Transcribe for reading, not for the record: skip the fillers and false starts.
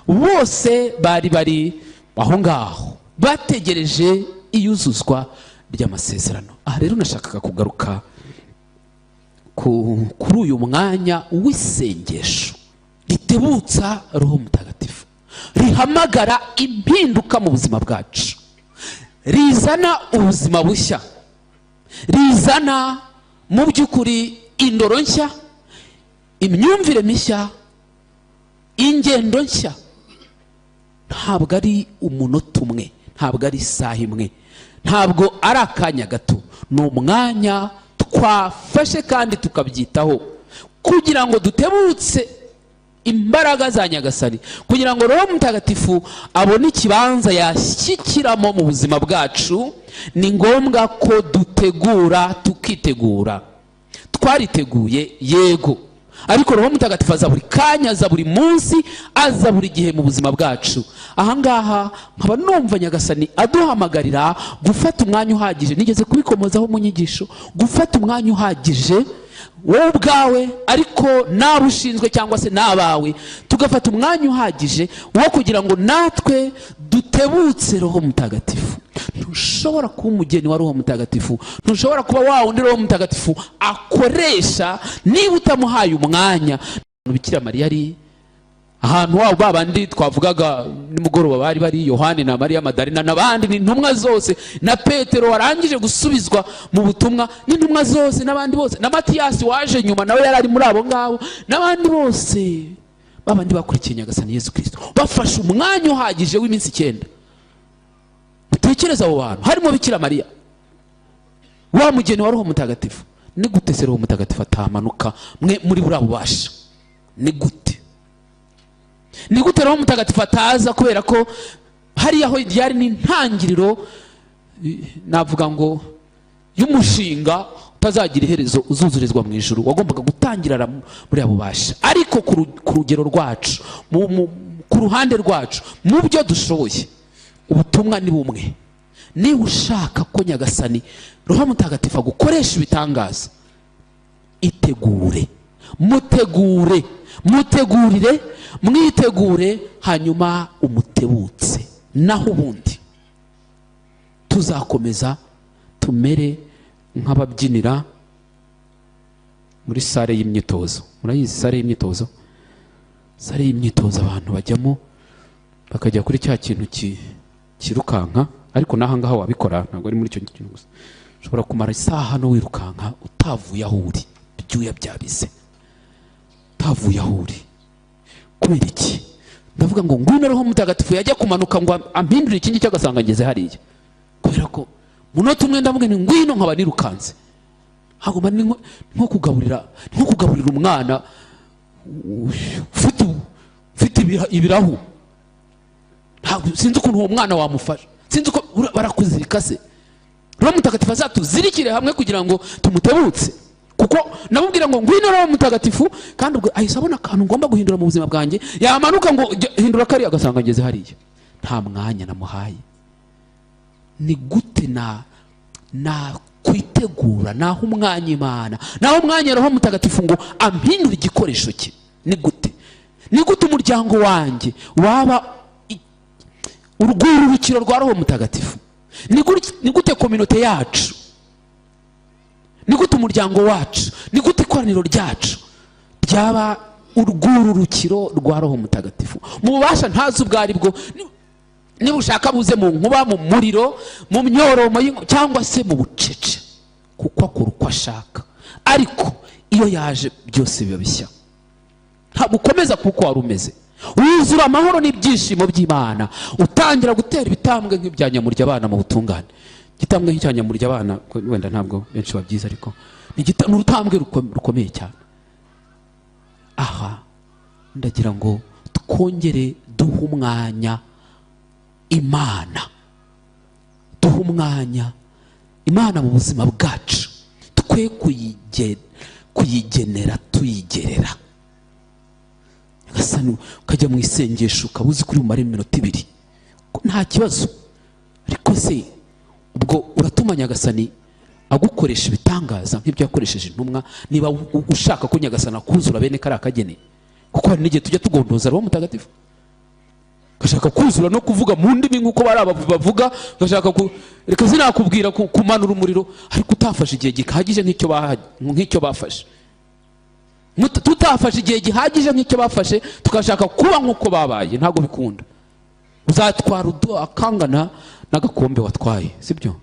bose bari aho ngaho bategereje iyuzuzwa ry'amasezerano. Aha rero nashakaga kugaruka kuri uyu mwanya w'isengesho ritebutsa Roho Mutagatifu, rihamagara impinduka mu buzima bwacu, rizana ubuzima bushya, rizana mu by'ukuri indoro nshya, imyumvire mishya, ingendo nshya. Ntabwo ari umunota umwe, ntabwo ari isaha imwe, ntabwo ari akanya gato, ni umwanya twafashe kandi tukabyitaho kugira ngo dutebutse imbaraga za Nyagasani, kugira ngo Roho Mutagatifu abone ikibanza yashyikiramo mu buzima bwacu. Ni ngombwa ko dutegura tukitegura. Twariteguye yego, ariko Roho Mutagatifu aza buri kanya, aza buri munsi, aza buri gihe mu buzima bwacu. Ahangaha nkaba numva Nyagasani aduhamagarira gufata umwanya uhagije. Nigeze kubikomozaho mu nyigisho, gufata umwanya uhagije wowe ubwawe, ariko nawe ushinzwe cyangwa se n'abawe, tugafata umwanya uhagije wo kugira ngo natwe dutebutse Roho Mutagatifu. Ntushobora kuba umugeni wa Roho Mutagatifu, ntushobora kuba wa wundi Roho Mutagatifu akoresha niba utamuhaye umwanya. Bikira Mariya ari ahantu wabo, babandi twavugaga nimugoroba bari Yohani na Mariya Madarina n'abandi, n'intumwa zose, na Petero warangije gusubizwa mu butumwa, n'intumwa zose n'abandi bose, na Matiyasi waje nyuma nawe yari ari muri abo ngabo, n'abandi bose babandi bakurikiye Nyagasani Yesu Kristo, bafashe umwanya uhagije w'iminsi 9. Utekereza abo bantu harimo Bikira Mariya, wa mugeni wa Roho Mutagatifu. Ni gute se Roho Mutagatifu atamanuka muri buriya bubasha? Ni gute Roho Mutagatifu ataza? Kubera ko hariya ho ryari n'intangiriro, navuga ngo y'umushinga utazagira iherezo, uzuzurizwa mu ijuru, wagombaga gutangira muri abo bubasha. Ariko ku rugero rwacu, ku ruhande rwacu, mu byo dushoboye, ubutumwa ni bumwe. Niba ushaka ko Nyagasani Roho Mutagatifu agukoresha ibitangaza, itegure, mutegurire, mwitegure, hanyuma umutebutse. Naho ubundi tuzakomeza tumere nk'ababyinira muri sale y'imyitozo. Murayizi sale y'imyitozo? Sale y'imyitozo abantu bajyamo bakajya kuri cya kintu kirukanka, ariko naha ngaha wabikora, ntabwo ari muri cyo kintu gusa. Ushobora kumara isaha no wirukanka utavuye aho uri, byuya byabize, utavuye aho uri. Kubera iki? Ndavuga ngo ngwino Roho Mutagatifu yajya kumanuka ngo ampindure ikingi cy'agasanga ngeze hariya. Kubera ko munota umwe ndavuga ni ngwino nkaba nirukanze. Hagomba nko kugaburira umwana ufite ibirahu. Sinzi ukuntu uwo mwana wamufasha, sinzi uko barakuzirika se. Roho Mutagatifu azatuzirikire hamwe kugira ngo tumutebutse. Kuko namubwira ngo ngwino Roho Mutagatifu, kandi ubwo ahise abona akantu ngomba guhindura mu buzima bwanjye, yamanuka ngo hindura kariya agasanga ngeze hariya. Nta mwanya namuhaye. Ni gute na kwitegura, naho umwanya Imana, naho umwanya Roho Mutagatifu ngo ampindure igikoresho cye? Ni gute umuryango wanjye waba urwurukiro rwa Roho Mutagatifu? Ni gute kominote yacu, ni gute umuryango wacu, ni gute ikoraniro ryacu ryaba urwurukiro rwa Roho Mutagatifu? Mu bubasha ntazi ubwo ari bwo, niba ushaka buze mu nkuba, mu muriro, mu myoromo cyangwa se mu bucece, kuko akora uko ashaka. Ariko iyo yaje byose biba bishya. Ntabwo ukomeza kuko wari umeze. Wuzura amahoro n'ibyishimo by'Imana, utangira gutera ibitambwe nk'ibya Nyamurya abana mu butungane. Igitambwe nk'icya Nyamurya abana wenda ntabwo benshi babyiza, ariko ni urutambwe rukomeye cyane. Aha ndagira ngo twongere duhe umwanya Imana, duhe umwanya Imana mu buzima bwacu, twe kuyigenera tuyigerera. Nyagasani ukajya mu isengesho ukabuzi kuri bumare iminota 2, nta kibazo. Ariko se ubwo uratuma Nyagasani agukoresha ibitangaza nk'ibyo yakoresheje intumwa, niba ushaka ko Nyagasani akuzura bene kari akagene? Kuko hari n'igihe tujya tugondoza Roho Mutagatifu. ugashaka kuzura no kuvuga mu ndimi nk'uko bari bavuga, ugashaka reka sinakubwira kumanura umuriro ariko utafashe igihe gihagije nk'icyo bafashe. Tutafashe igihe gihagije nk'icyo bafashe tukashaka kuba nk'uko babaye, ntabwo bikunda. Uzatwara akangana n'agakombe watwaye, sibyo?